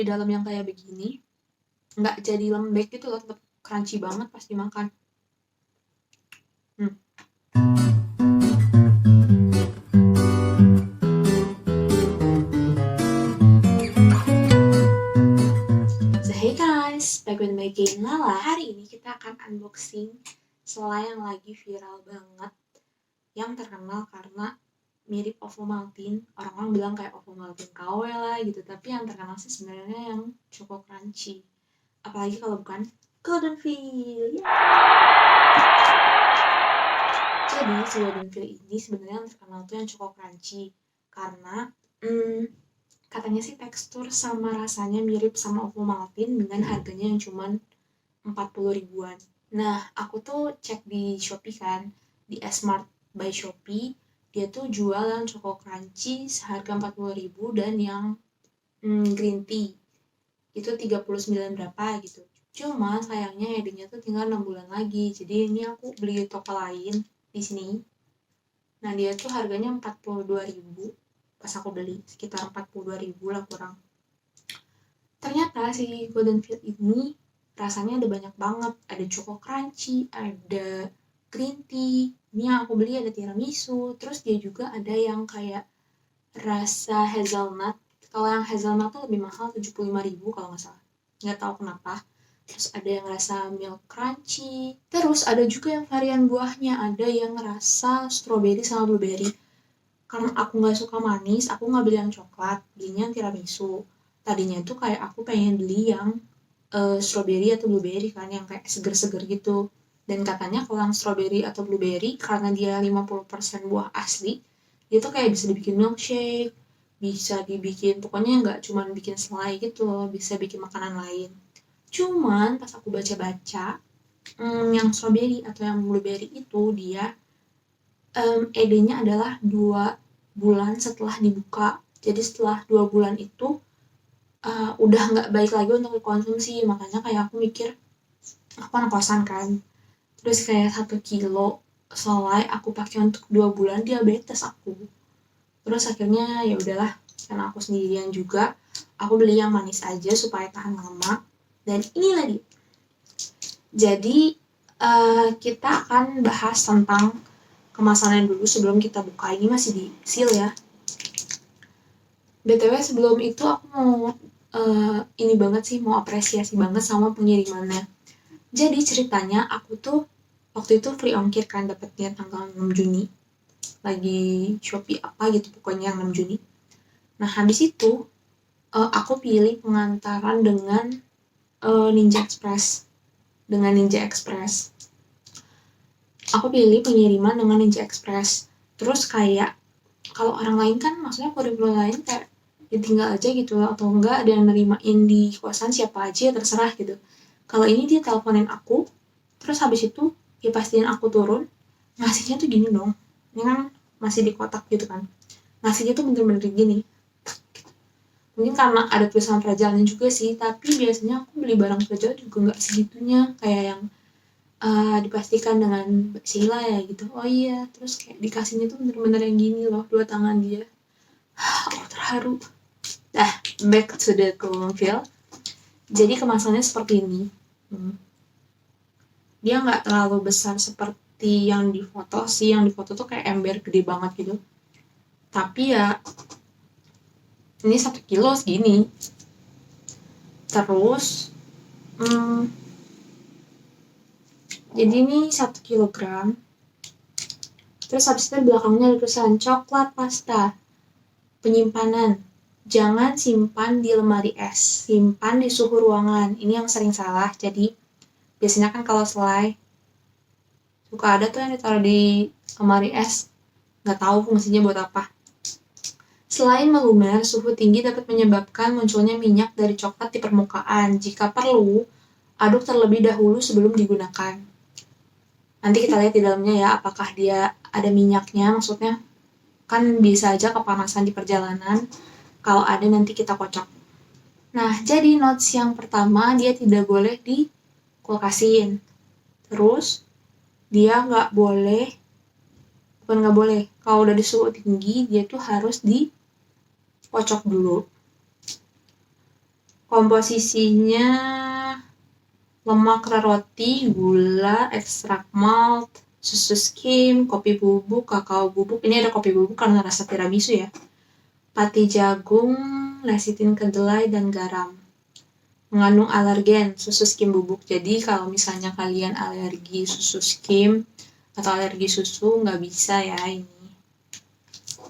di dalam yang kayak begini, nggak jadi lembek gitu loh, tetap crunchy banget pas dimakan. So hey guys, back with my game Lala. Hari ini kita akan unboxing selai yang lagi viral banget, yang terkenal karena mirip Ovomaltine. Orang-orang bilang kayak Ovomaltine KW lah gitu, tapi yang terkenal sih sebenarnya yang Choco Crunchy. Apalagi kalau bukan Goldenfil. Jadi si Goldenfil ini sebenarnya yang terkenal tuh yang Choco Crunchy karena katanya sih tekstur sama rasanya mirip sama Ovomaltine dengan harganya yang cuman 40 ribuan. Nah, aku tuh cek di Shopee kan, di S-Mart by Shopee, dia tuh jual yang Choco Crunchy seharga 40 ribu dan yang green tea itu 39 berapa gitu. Cuma sayangnya edinya tuh tinggal 6 bulan lagi. Jadi ini aku beli di toko lain di sini. Nah, dia tuh harganya 42 ribu pas aku beli, sekitar 42 ribu lah kurang. Ternyata si Goldenfil ini rasanya ada banyak banget, ada Choco Crunchy, ada green tea, ini yang aku beli ada tiramisu, terus dia juga ada yang kayak rasa hazelnut. Kalau yang hazelnut tuh lebih mahal, 75 ribu kalau nggak salah, nggak tahu kenapa. Terus ada yang rasa milk crunchy, terus ada juga yang varian buahnya, ada yang rasa strawberry sama blueberry. Karena aku nggak suka manis, aku nggak beli yang coklat, belinya yang tiramisu. Tadinya tuh kayak aku pengen beli yang strawberry atau blueberry kan, yang kayak seger-seger gitu. Dan katanya kalau yang strawberry atau blueberry, karena dia 50% buah asli, dia tuh kayak bisa dibikin milkshake, bisa dibikin, pokoknya nggak cuman bikin selai gitu loh, bisa bikin makanan lain. Cuman pas aku baca-baca, yang strawberry atau yang blueberry itu dia ED-nya adalah 2 bulan setelah dibuka. Jadi setelah 2 bulan itu udah nggak baik lagi untuk dikonsumsi. Makanya kayak aku mikir, aku anak kosan kan. Terus kayak 1 kilo selai aku pakai untuk 2 bulan, diabetes aku. Terus akhirnya ya udahlah, karena aku sendirian juga, aku beli yang manis aja supaya tahan lama. Dan ini lagi. Jadi kita akan bahas tentang kemasannya dulu sebelum kita buka. Ini masih di seal ya. BTW sebelum itu aku mau ini banget sih, mau apresiasi banget sama pengirimannya. Jadi ceritanya aku tuh waktu itu free ongkir kan, dapetnya tanggal 6 Juni. Lagi Shopee apa gitu pokoknya yang 6 Juni. Nah habis itu aku pilih pengantaran dengan Ninja Express. Aku pilih pengiriman dengan Ninja Express. Terus kayak kalau orang lain kan, maksudnya kurikulum lain kayak ditinggal aja gitu atau enggak ada yang nerimain di kosan siapa aja ya terserah gitu. Kalau ini dia teleponin aku, terus habis itu dia pastiin aku turun, ngasihnya tuh gini dong. Ini kan masih di kotak gitu kan. Ngasihnya tuh bener-bener gini. Mungkin karena ada tulisan perjalanan juga sih, tapi biasanya aku beli barang kerja juga nggak segitunya, kayak yang dipastikan dengan Sheila ya gitu. Oh iya, terus kayak dikasihnya tuh bener-bener yang gini loh, 2 tangan dia. Aku terharu. Back to the Goldenfil. Jadi kemasannya seperti ini. Dia nggak terlalu besar seperti yang di foto sih. Yang di foto tuh kayak ember gede banget gitu. Tapi ya ini 1 kilo segini. Terus jadi ini 1 kilogram. Terus habis itu belakangnya ada tulisan coklat pasta. Penyimpanan. Jangan simpan di lemari es, simpan di suhu ruangan. Ini yang sering salah. Jadi biasanya kan kalau selai suka ada tuh yang ditaruh di lemari es, nggak tahu fungsinya buat apa. Selain melumer, suhu tinggi dapat menyebabkan munculnya minyak dari coklat di permukaan. Jika perlu, aduk terlebih dahulu sebelum digunakan. Nanti kita lihat di dalamnya ya, apakah dia ada minyaknya, maksudnya kan bisa aja kepanasan di perjalanan. Kalau ada nanti kita kocok. Nah, jadi notes yang pertama, dia tidak boleh dikulkasin. Terus, dia nggak boleh, kalau udah di suhu tinggi, dia tuh harus dikocok dulu. Komposisinya lemak roti, gula, ekstrak malt, susu skim, kopi bubuk, kakao bubuk. Ini ada kopi bubuk karena rasa tiramisu ya. Pati jagung, lecitin kedelai, dan garam. Mengandung alergen, susu skim bubuk. Jadi kalau misalnya kalian alergi susu skim atau alergi susu, nggak bisa ya ini.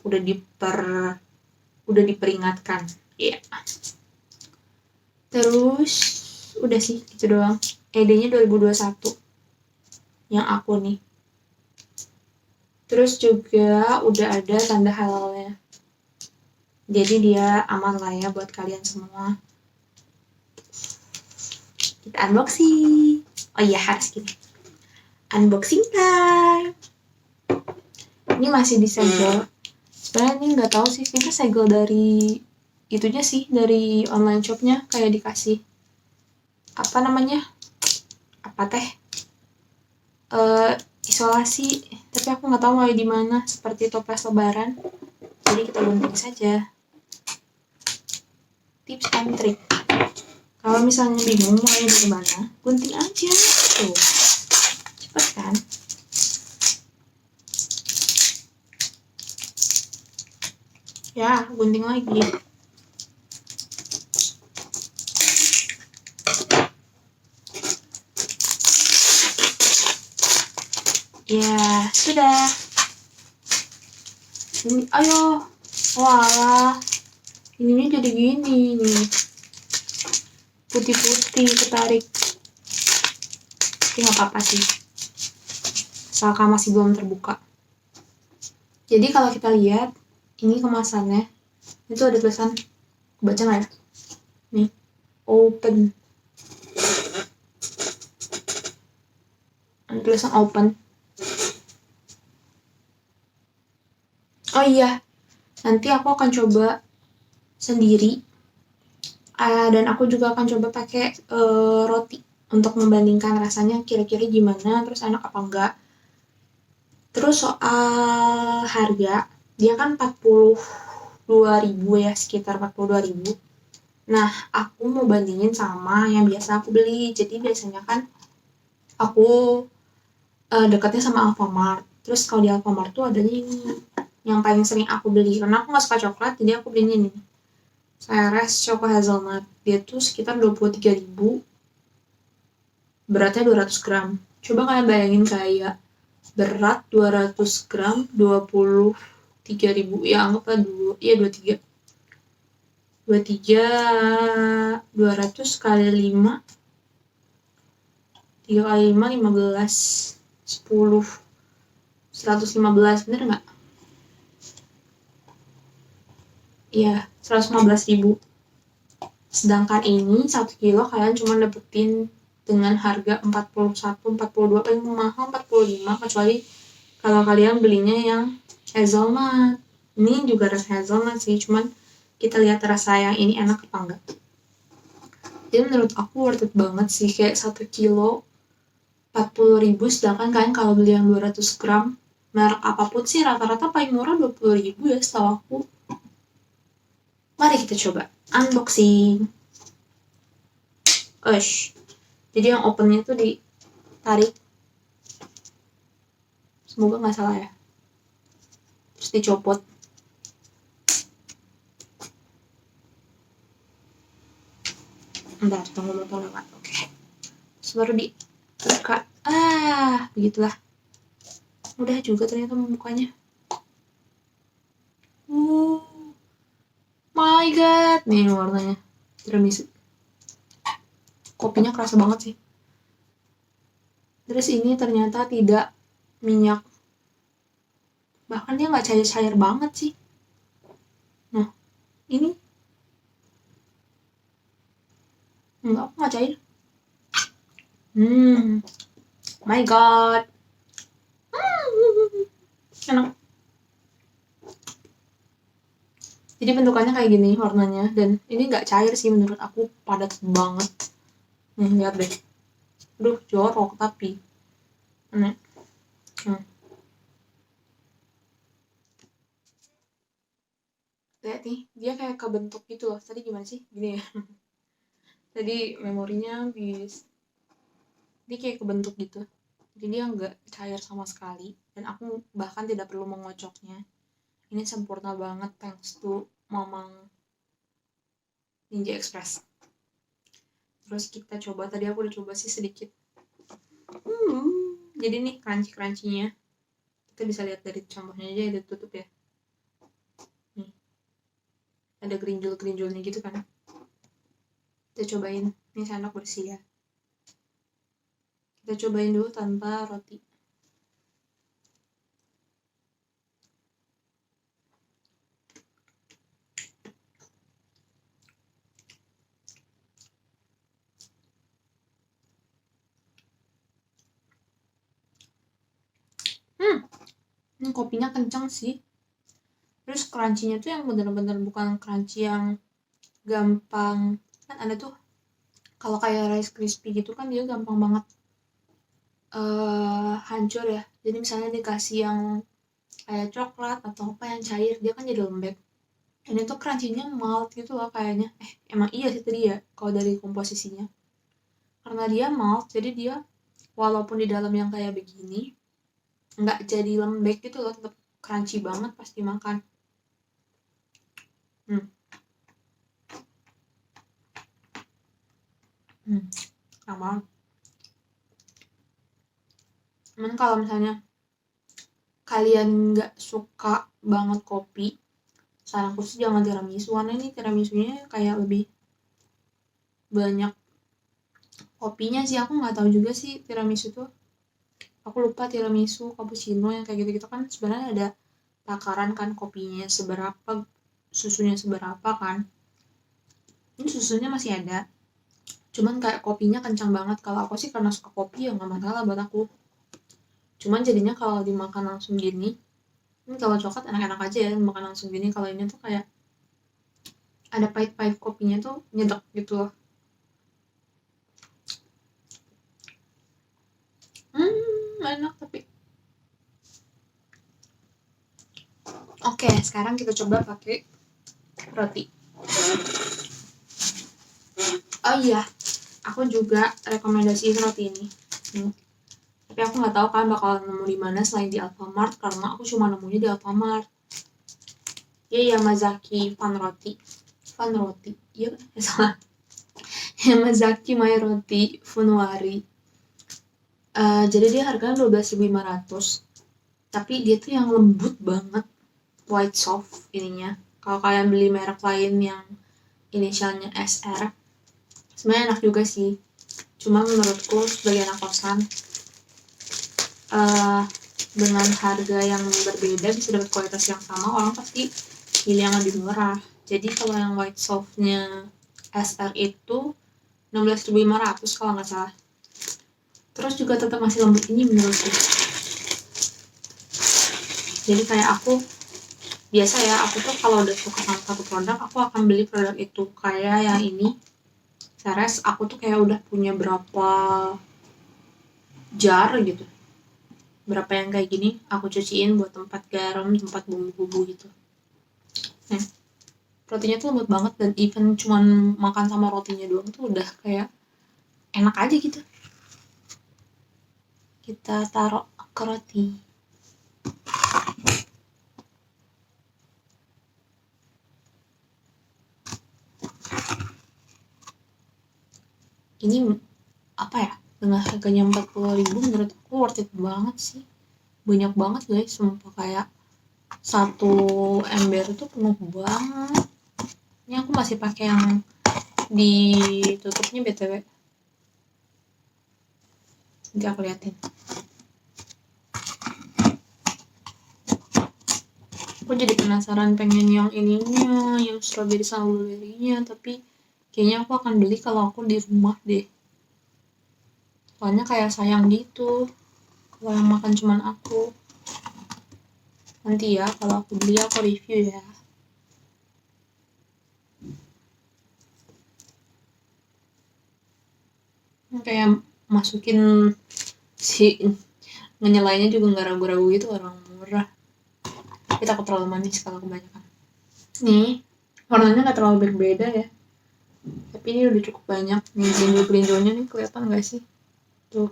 Udah diperingatkan. Iya. Yeah. Terus udah sih gitu doang. ED-nya 2021 yang aku nih. Terus juga udah ada tanda halalnya. Jadi dia aman lah ya buat kalian semua. Kita unboxing. Oh iya, harus gini. Unboxing time. Ini masih disegel. Sebenarnya ini nggak tahu sih, ini segel dari itunya sih, dari online shopnya kayak dikasih apa namanya? Apa teh? Isolasi. Tapi aku nggak tahu mulai di mana, seperti toples lebaran. Jadi kita gunting saja. Tips and trick. Kalau misalnya bingung mulai dari mana, gunting aja. Tuh. Cepet kan? Ya, gunting lagi. Ya, sudah. Ini, ayo. Walah. Ininya jadi gini nih. Putih-putih ketarik. Tapi nggak apa-apa sih. Asalkan masih belum terbuka. Jadi kalau kita lihat, ini kemasannya, itu ada tulisan, baca nggak ya? Nih, open. Ada tulisan open. Oh iya, nanti aku akan coba sendiri. Dan aku juga akan coba pakai roti untuk membandingkan rasanya kira-kira gimana, terus enak apa enggak. Terus soal harga, dia kan 42.000 ya, sekitar 42.000. Nah, aku mau bandingin sama yang biasa aku beli. Jadi biasanya kan aku dekatnya sama Alfamart. Terus kalau di Alfamart tuh adanya ini, yang paling sering aku beli. Karena aku gak suka coklat, jadi aku belinya ini. Ceres Choco Hazelnut. Dia tuh sekitar 23.000. Beratnya 200 gram. Coba kalian bayangin kayak berat 200 gram 23.000. Ya anggaplah 23. 200 kali 5. 3 kali 5, 15. 10. 115, bener nggak? Iya, 115.000. Sedangkan ini 1 kilo kalian cuma dapetin dengan harga 41, 42, paling mahal 45, kecuali kalau kalian belinya yang hazelnut. Ini juga rasa hazelnut sih, cuman kita lihat rasa yang ini enak apa enggak. Jadi menurut aku worth it banget sih, kayak 1 kilo 40.000, sedangkan kalian kalau beli yang 200 gram, merek apapun sih rata-rata paling murah 20.000 ya setahu aku. Mari kita coba unboxing. Jadi yang opennya tuh ditarik, semoga nggak salah ya, terus dicopot. Bentar, tunggu motor lewat. Oke. Terus baru dibuka. Begitulah. Mudah juga ternyata membukanya. My god, nih warnanya tiramisu. Kopinya kerasa banget sih. Terus ini ternyata tidak minyak, bahkan dia nggak cair-cair banget sih. Nah, ini nggak cair. My god. Enak. Jadi bentukannya kayak gini warnanya, dan ini nggak cair sih menurut aku, padat banget. Nih lihat deh. Aduh, jorok tapi. Lihat nih, dia kayak kebentuk gitu loh. Tadi gimana sih? Gini ya. Tadi memorinya habis. Dia kayak kebentuk gitu. Jadi dia nggak cair sama sekali. Dan aku bahkan tidak perlu mengocoknya. Ini sempurna banget thanks to Mamang Ninja Express. Terus kita coba, tadi aku udah coba sih sedikit. Jadi nih crunchy-crunchy-nya. Kita bisa lihat dari contohnya aja, ada tutup ya. Nih. Ada gerinjul-gerinjulnya gitu kan. Kita cobain. Ini sendok bersih ya. Kita cobain dulu tanpa roti. Ini kopinya kencang sih. Terus crunchy-nya tuh yang bener-bener bukan crunchy yang gampang. Kan ada tuh kalau kayak Rice Crispy gitu kan dia gampang banget hancur ya. Jadi misalnya dikasih yang kayak coklat atau apa yang cair, dia kan jadi lembek. Ini tuh crunchy-nya malt gitu loh kayaknya. Emang iya sih tadi ya kalau dari komposisinya. Karena dia malt, jadi dia walaupun di dalam yang kayak begini, nggak jadi lembek gitu loh, tetap crunchy banget pas dimakan. Enak banget. Cuman kalau misalnya kalian nggak suka banget kopi, saranku sih jangan tiramisu, karena ini tiramisunya kayak lebih banyak kopinya sih. Aku nggak tahu juga sih tiramisu tuh, aku lupa tiramisu, cappuccino yang kayak gitu-gitu kan sebenarnya ada takaran kan kopinya seberapa, susunya seberapa kan. Ini susunya masih ada, cuman kayak kopinya kencang banget. Kalau aku sih karena suka kopi ya nggak masalah buat aku. Cuman jadinya kalau dimakan langsung gini, ini kalau coklat enak-enak aja ya makan langsung gini. Kalau ini tuh kayak ada pahit-pahit kopinya tuh nyedek gitu loh. Enak tapi. Oke, sekarang kita coba pakai roti. Oh iya, aku juga rekomendasiin roti ini. Tapi aku nggak tahu kan bakal nemu di mana selain di Alfamart, karena aku cuma nemunya di Alfamart. Ya Yamazaki Fan Roti. Iya salah. Yamazaki My Roti Funwari. Jadi dia harganya 12.500. Tapi dia tuh yang lembut banget, white soft ininya. Kalau kalian beli merek lain yang inisialnya SR, sebenarnya enak juga sih. Cuma menurutku sebagai anak kosan, dengan harga yang berbeda bisa dapat kualitas yang sama, orang pasti pilih yang lebih murah. Jadi kalau yang white softnya SR itu 16.500 kalau nggak salah. Terus juga tetap masih lembut ini menurutku. Jadi kayak aku biasa ya, aku tuh kalau udah suka sama satu produk, aku akan beli produk itu. Kayak yang ini Ceres, aku tuh kayak udah punya berapa jar gitu, berapa yang kayak gini aku cuciin buat tempat garam, tempat bumbu-bumbu gitu. Nah, rotinya tuh lembut banget, dan even cuman makan sama rotinya doang tuh udah kayak enak aja gitu. Kita taruh ke roti. Ini apa ya, dengan harganya 40.000 menurut aku worth it banget sih. Banyak banget guys, sumpah, kayak satu ember tuh penuh banget. Ini aku masih pakai yang ditutupnya BTW. Nanti aku liatin. Aku jadi penasaran pengen yang ininya, yang strawberry sama blueberry-nya, tapi kayaknya aku akan beli kalau aku di rumah deh. Soalnya kayak sayang gitu kalau yang makan cuman aku. Nanti ya kalau aku beli aku review ya. Kayak masukin si ngenyalainnya juga nggak ragu-ragu gitu, orang murah. Tapi takut terlalu manis kalau kebanyakan. Nih warnanya nggak terlalu berbeda ya. Tapi ini udah cukup banyak nih berinjol-berinjolnya nih, kelihatan gak sih? Tuh.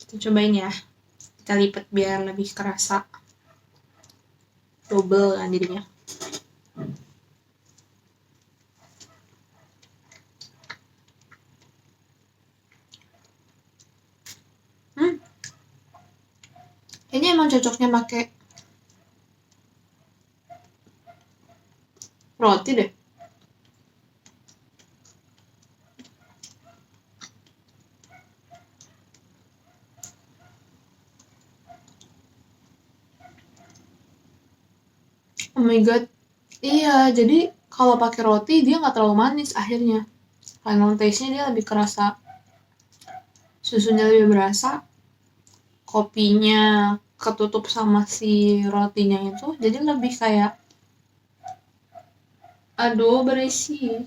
Kita cobain ya. Kita lipat biar lebih kerasa. Double kan jadinya. Kayaknya emang cocoknya pakai roti deh. Oh my god. Iya, jadi kalau pakai roti dia nggak terlalu manis akhirnya. Final taste-nya dia lebih kerasa. Susunya lebih berasa. Kopinya ketutup sama si rotinya itu, jadi lebih kayak berisi.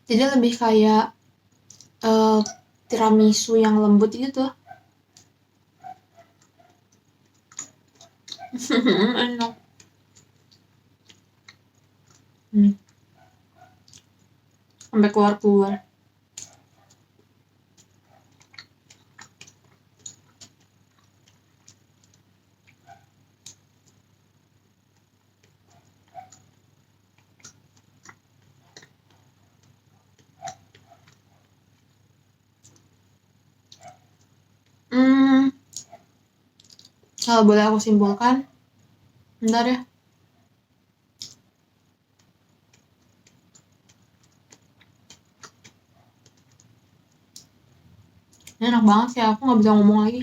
Jadi lebih kayak tiramisu yang lembut gitu. Enak. Sampai keluar. Kalau boleh aku simpulkan, bentar ya. Ini enak banget sih, aku nggak bisa ngomong lagi.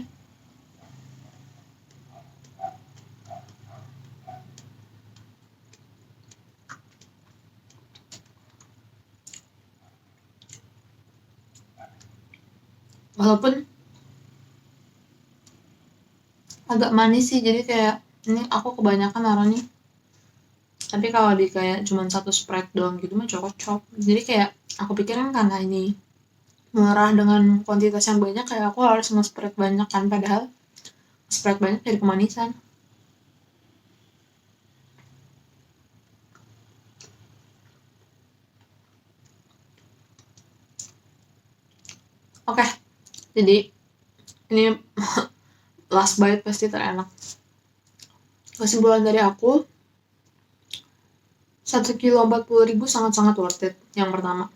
Walaupun agak manis sih, jadi kayak ini aku kebanyakan naruhnya. Tapi kalau di kayak cuman satu spread doang gitu mah cocok. Jadi kayak aku pikir kan karena ini murah dengan kuantitas yang banyak, kayak aku harus nge-spread banyak kan, padahal spread banyak dari kemanisan. Oke, jadi ini last bite pasti terenak. Kesimpulan dari aku, 1 kilo 40.000 sangat-sangat worth it, yang pertama.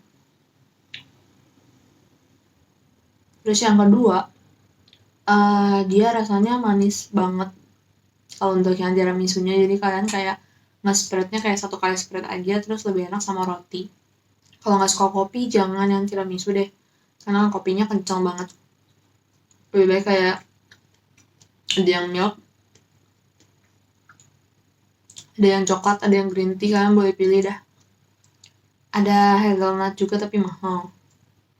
Terus yang kedua, dia rasanya manis banget kalau untuk yang tiramisunya, jadi kalian kayak nge-spreadnya kayak satu kali spread aja, terus lebih enak sama roti. Kalau nggak suka kopi, jangan yang tiramisu deh, karena kopinya kencang banget. Lebih baik kayak ada yang milk, ada yang coklat, ada yang green tea, kalian boleh pilih dah. Ada hazelnut juga tapi mahal.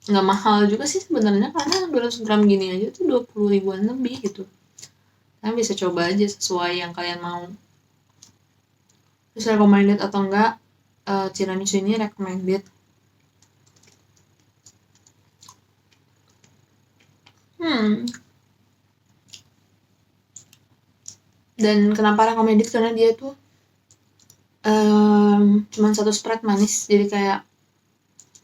Nggak mahal juga sih sebenarnya, karena 200 gram gini aja tuh 20 ribuan lebih gitu. Kalian bisa coba aja sesuai yang kalian mau. Terus recommended atau enggak, tiramisu ini recommended. Dan kenapa recommended, karena dia tuh cuman satu spread manis, jadi kayak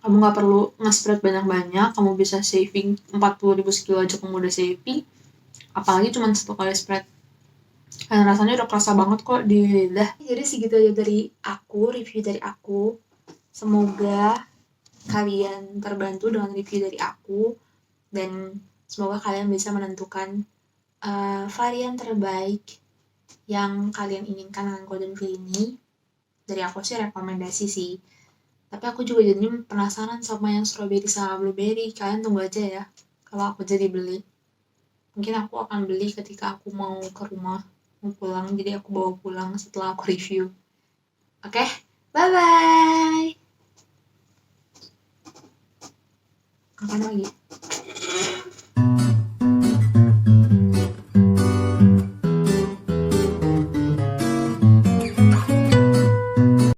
kamu nggak perlu nge-spread banyak-banyak, kamu bisa saving 40.000 sekilo aja kamu udah saving, apalagi cuma satu kali spread. Dan rasanya udah kerasa banget kok di lidah. Jadi segitu aja dari aku, review dari aku. Semoga kalian terbantu dengan review dari aku, dan semoga kalian bisa menentukan varian terbaik yang kalian inginkan dengan golden fill ini. Dari aku sih rekomendasi sih, tapi aku juga jadi penasaran sama yang strawberry sama blueberry. Kalian tunggu aja ya kalau aku jadi beli. Mungkin aku akan beli ketika aku mau ke rumah, mau pulang, jadi aku bawa pulang setelah aku review. Oke, bye bye. Kapan lagi?